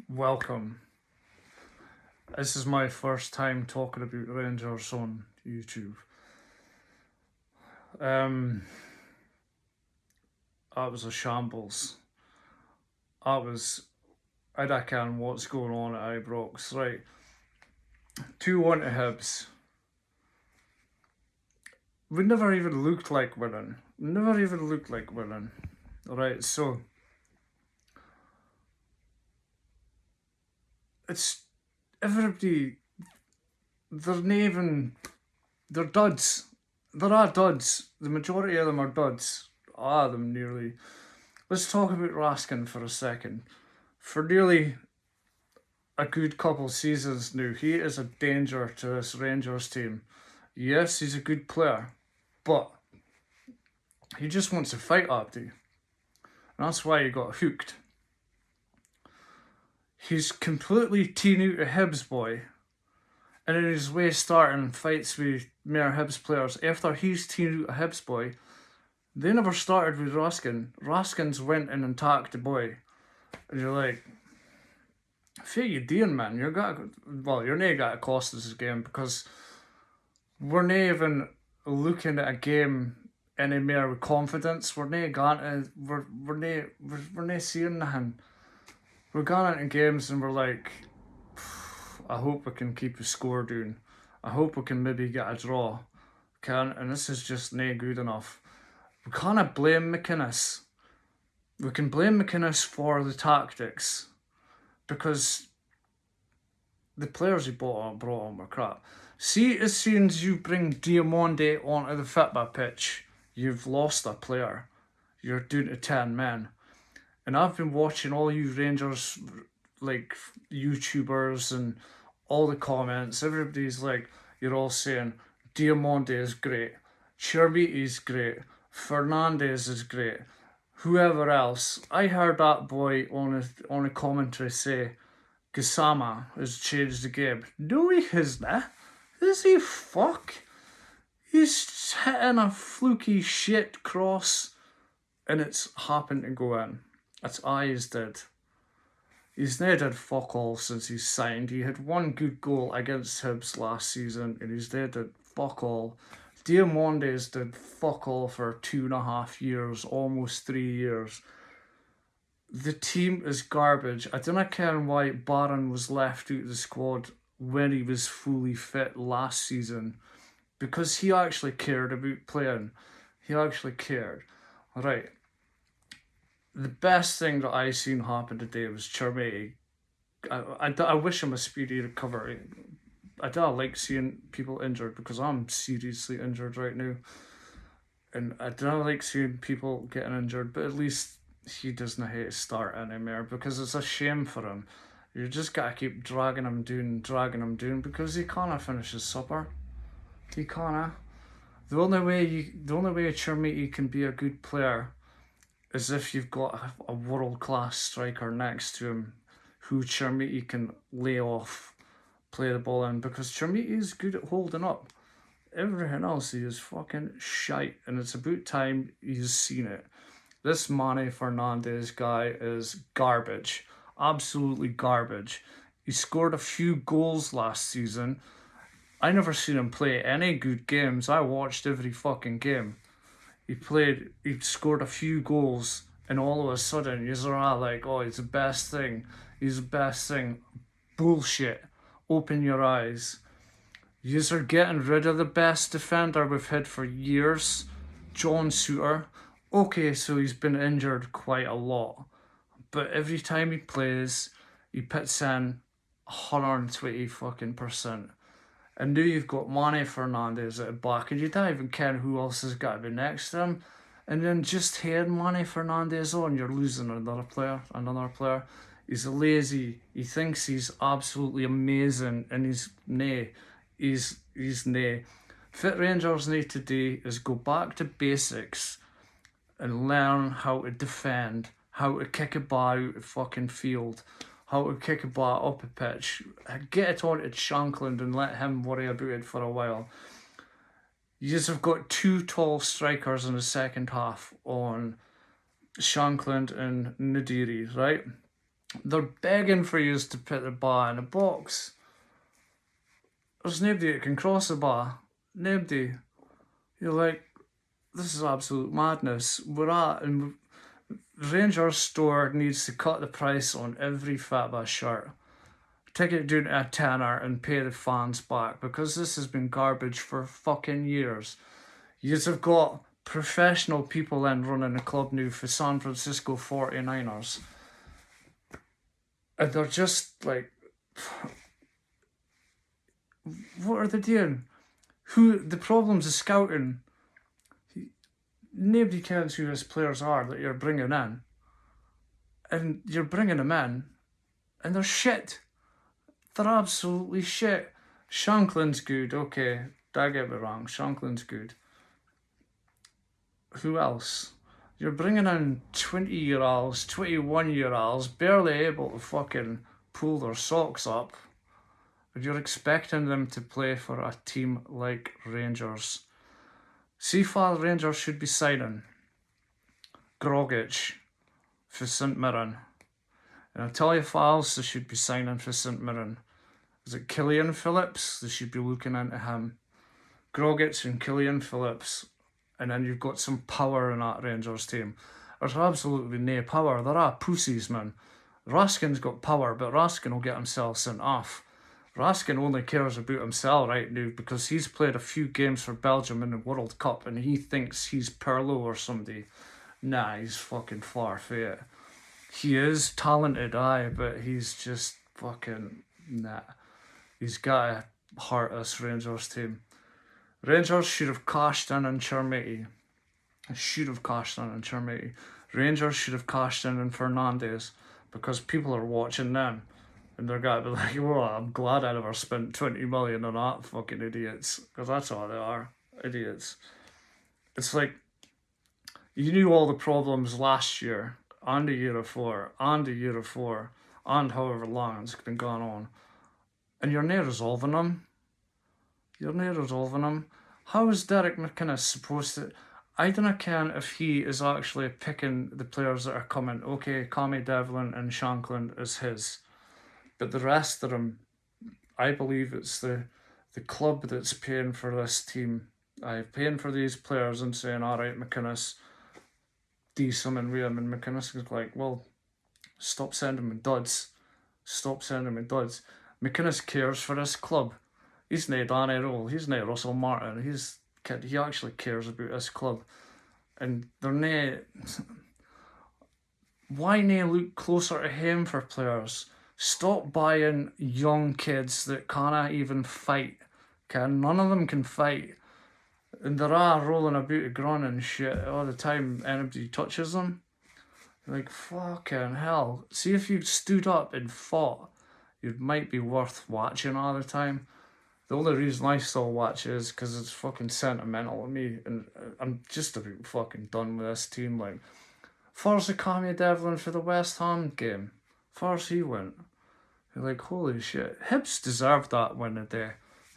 Welcome. This is my first time talking about Rangers on YouTube. Um, that was a shambles. I don't care what's going on at Ibrox. Right, 2-1 to Hibs. We never even looked like winning. Right, so it's everybody. They're not even. They're duds. There are duds. The majority of them are duds. All of them nearly. Let's talk about Raskin for a second. For nearly a good couple seasons now, he is a danger to this Rangers team. Yes, he's a good player, but he just wants to fight Abdi. And that's why he got hooked. He's completely teen out a Hibs boy, and in his way starting fights with mere Hibs players. After he's teen out a Hibs boy, they never started with Raskin. Raskins went in and attacked the boy. And you're like, what you doing, man? You're not gonna cost us this game because we're not even looking at a game anymore with confidence. We're not seeing nothing. We're going into games and we're like, I hope we can keep the score down. I hope we can maybe get a draw. And this is just not good enough. We can't blame McInnes. We can blame McInnes for the tactics because the players he brought on were crap. See, as soon as you bring Diamande onto the football pitch, you've lost a player. You're down to 10 men. And I've been watching all you Rangers, like, YouTubers and all the comments. Everybody's like, you're all saying, Diamande is great. Chermiti is great. Fernandez is great. Whoever else. I heard that boy on a commentary say, Gassama has changed the game. No, he hasn't. Is he fuck? He's hitting a fluky shit cross and it's happened to go in. That's all he's did. He's not did fuck all since he's signed. He had one good goal against Hibs last season and he's did fuck all. Diamondes did fuck all for 2.5 years, almost 3 years. The team is garbage. I don't care why Barron was left out of the squad when he was fully fit last season. Because he actually cared about playing. He actually cared. Right. The best thing that I seen happen today was Chermiti. I wish him a speedy recovery. I don't like seeing people injured because I'm seriously injured right now. And I don't like seeing people getting injured, but at least he doesn't hate to start anymore because it's a shame for him. You just gotta keep dragging him down because he can't finish his supper. He can't. The only way Chermiti can be a good player is if you've got a world-class striker next to him who Chermiti can lay off, play the ball in, because Chermiti is good at holding up. Everything else he is fucking shite, and it's about time he's seen it. This Manny Fernandez guy is garbage. Absolutely garbage. He scored a few goals last season. I never seen him play any good games. I watched every fucking game. He scored a few goals, and all of a sudden, you're all like, oh, he's the best thing. He's the best thing. Bullshit. Open your eyes. You're getting rid of the best defender we've had for years, John Suter. Okay, so he's been injured quite a lot, but every time he plays, he puts in 120 fucking percent. And now you've got Manny Fernandez at the back, and you don't even care who else has got to be next to him. And then just hearing Manny Fernandez on, you're losing another player. He's lazy. He thinks he's absolutely amazing, and he's nay. He's nay. Fit Rangers need to do is go back to basics and learn how to defend, how to kick a ball out of fucking field, how to kick a ball up a pitch, get it on to Shankland and let him worry about it for a while. You just have got two tall strikers in the second half on Shankland and Nadiri, right? They're begging for you to put the bar in a box. There's nobody that can cross the bar. Nobody. You're like, this is absolute madness. We're at, and Rangers store needs to cut the price on every Fatback shirt. Take it down to a tenner and pay the fans back, because this has been garbage for fucking years. You've got professional people in running the club now for San Francisco 49ers. And they're just like, what are they doing? The problem's is scouting. Nobody cares who his players are that you're bringing in. And you're bringing them in, and they're shit. They're absolutely shit. Shanklin's good, okay. Don't get me wrong, Shanklin's good. Who else? You're bringing in 20-year-olds, 21-year-olds, barely able to fucking pull their socks up. And you're expecting them to play for a team like Rangers. See why Rangers should be signing Grogic for St Mirren. And I'll tell you what else they should be signing for St Mirren. Is it Killian Phillips? They should be looking into him. Grogic and Killian Phillips. And then you've got some power in that Rangers team. There's absolutely no power. They're all pussies, man. Raskin's got power, but Raskin will get himself sent off. Raskin only cares about himself right now because he's played a few games for Belgium in the World Cup and he thinks he's Pirlo or somebody. Nah, he's fucking far from it. He is talented, aye, but he's just fucking nah. He's got to hurt us Rangers team. Rangers should have cashed in on Chermiti. Rangers should have cashed in on Fernandes because people are watching them. And they're going to be like, well, I'm glad I never spent 20 million on that, fucking idiots. Because that's all they are, idiots. It's like, you knew all the problems last year, and the year before, and however long it's been going on. And you're not resolving them. How is Derek McInnes supposed to... I don't care if he is actually picking the players that are coming. Okay, Tommy Devlin and Shanklin is his. But the rest of them, I believe it's the club that's paying for this team. I'm paying for these players and saying, all right, McInnes, do something with him. And McInnes is like, well, stop sending me duds. McInnes cares for this club. He's not Danny Roll. He's not Russell Martin. He actually cares about this club. And they're not... Why not look closer to him for players? Stop buying young kids that can't even fight. None of them can fight. And they're all rolling about the ground and shit all the time. Anybody touches them. You're like, fucking hell. See if you stood up and fought, it might be worth watching all the time. The only reason I still watch is because it's fucking sentimental to me. And I'm just about fucking done with this team. Like, first Tommy Devlin for the West Ham game. First he went. You're like, holy shit. Hibs deserved that win today.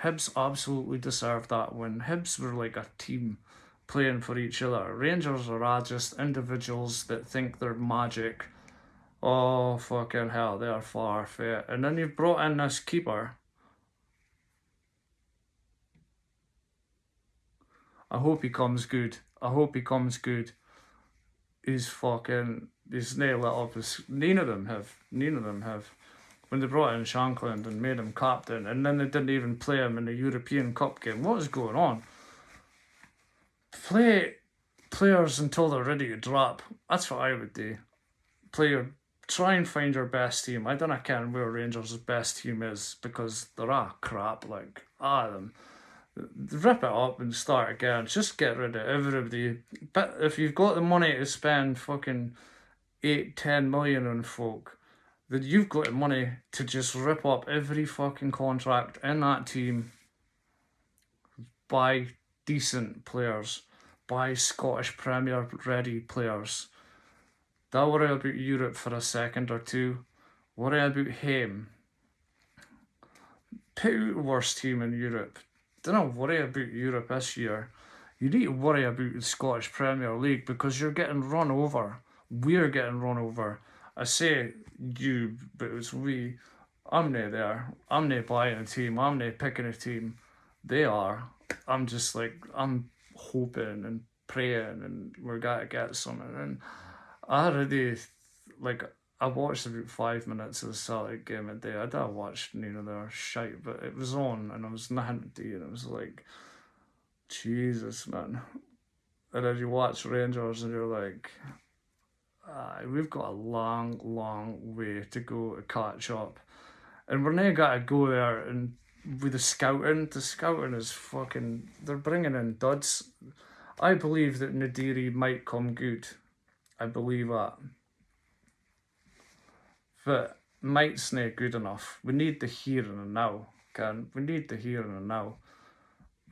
Hibs absolutely deserved that win. Hibs were like a team playing for each other. Rangers are all just individuals that think they're magic. Oh, fucking hell, they are far from it. And then you've brought in this keeper. I hope he comes good. He's nailed it up. None of them have. When they brought in Shankland and made him captain, and then they didn't even play him in the European Cup game. What is going on? Play players until they're ready to drop. That's what I would do. Try and find your best team. I don't care where Rangers' best team is because they're all crap. Like, all of them. Rip it up and start again. Just get rid of everybody. But if you've got the money to spend fucking 8-10 million on folk, then you've got the money to just rip up every fucking contract in that team. Buy decent players. Buy Scottish Premier ready players. Don't worry about Europe for a second or two. Worry about him. Pick out the worst team in Europe. Don't worry about Europe this year. You need to worry about the Scottish Premier League because you're getting run over. We're getting run over. I say you, but it's we. I'm nae there. I'm nae buying a team. I'm nae picking a team. They are. I'm just like, I'm hoping and praying and we're gonna get something. And I already, like, I watched about 5 minutes of the Celtic game a day. I did watch none of their shite, but it was on and I was nothing to do. And it was like, Jesus, man. And then you watch Rangers and you're like, we've got a long, long way to go to catch up. And we're now got to go there and with the scouting is fucking, they're bringing in duds. I believe that Nadiri might come good. I believe that. But might's not good enough. We need the here and now, Can we need the here and now.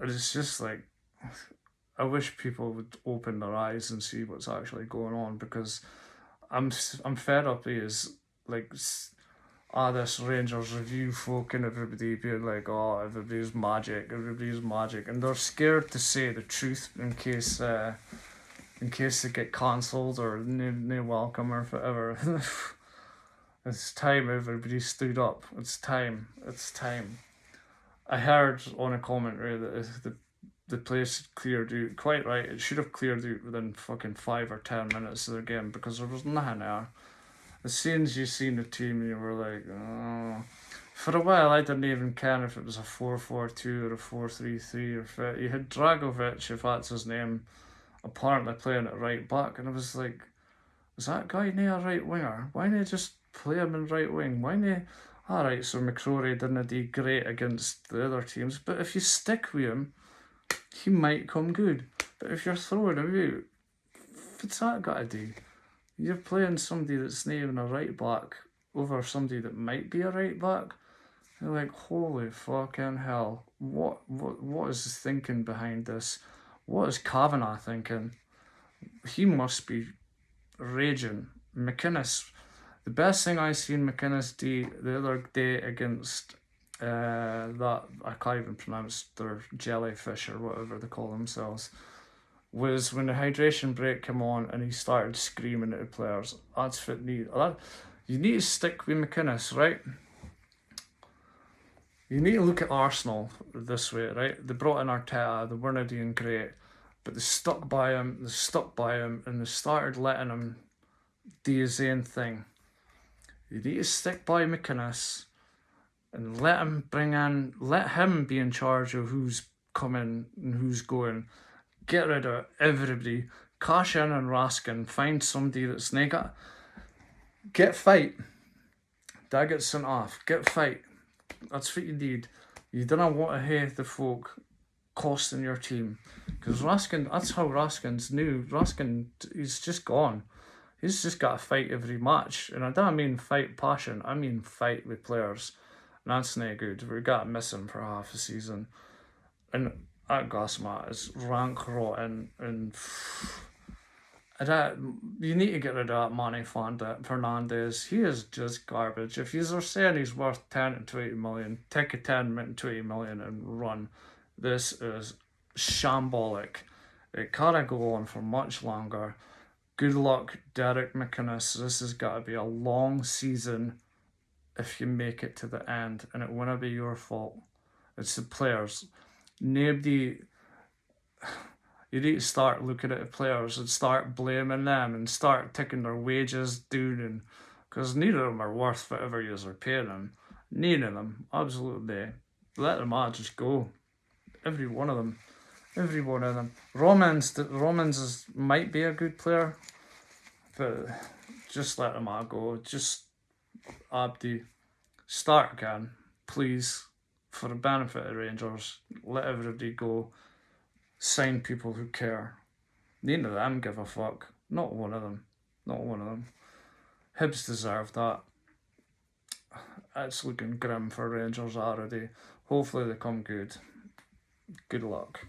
And it's just like, I wish people would open their eyes and see what's actually going on, because I'm fed up is like this Rangers review folk and everybody being like, oh, everybody's magic, and they're scared to say the truth in case they get cancelled or no welcome or whatever. It's time everybody stood up. It's time. I heard on a commentary that the place cleared out. Quite right, it should have cleared out within fucking 5 or 10 minutes of the game, because there was nothing there. As soon as you seen the team, you were like, oh. For a while, I didn't even care if it was a 4-4-2 or a 4-3-3 or fit. You had Dragovic, if that's his name, apparently playing at right back, and I was like, is that guy near a right winger? Why not just play him in right wing? Why not? Alright, so McCrory didn't do great against the other teams, but if you stick with him, he might come good. But if you're throwing him out, what's that got to do? You're playing somebody that's not even a right back over somebody that might be a right back. You're like, holy fucking hell! What is the thinking behind this? What is Kavanagh thinking? He must be raging. McInnes, the best thing I seen McInnes do the other day against that, I can't even pronounce their jellyfish or whatever they call themselves, was when the hydration break came on and he started screaming at the players. That's what you need to stick with McInnes, right? You need to look at Arsenal this way, right? They brought in Arteta, they weren't doing great, but they stuck by him, and they started letting him do his own thing. You need to stick by McInnes and let him be in charge of who's coming and who's going. Get rid of everybody. Cash in on Raskin. Find somebody that's nega. Get fight. That gets sent off. Get fight. That's what you need. You don't want to hate the folk costing your team. Because Raskin, that's how Raskin's new. Raskin, he's just gone. He's just got to fight every match. And I don't mean fight passion. I mean fight with players. And that's not good. We got to miss him for half a season. And that Gasmat is rank rotten, and you need to get rid of that Manny Fernandez. He is just garbage. If you're saying he's worth 10 to 20 million, take a 10 to 20 million and run. This is shambolic. It can't go on for much longer. Good luck, Derek McInnes. This has got to be a long season if you make it to the end, and it won't be your fault. It's the players. Nobody. You need to start looking at the players and start blaming them and start taking their wages down, and because neither of them are worth whatever you are paying them. None of them, absolutely. Let them all just go. Every one of them. Romans might be a good player, but just let them all go. Just Abdi, start again, please. For the benefit of Rangers, let everybody go. Sign people who care. None of them give a fuck. Not one of them. Hibs deserve that. It's looking grim for Rangers already. Hopefully they come good. Good luck.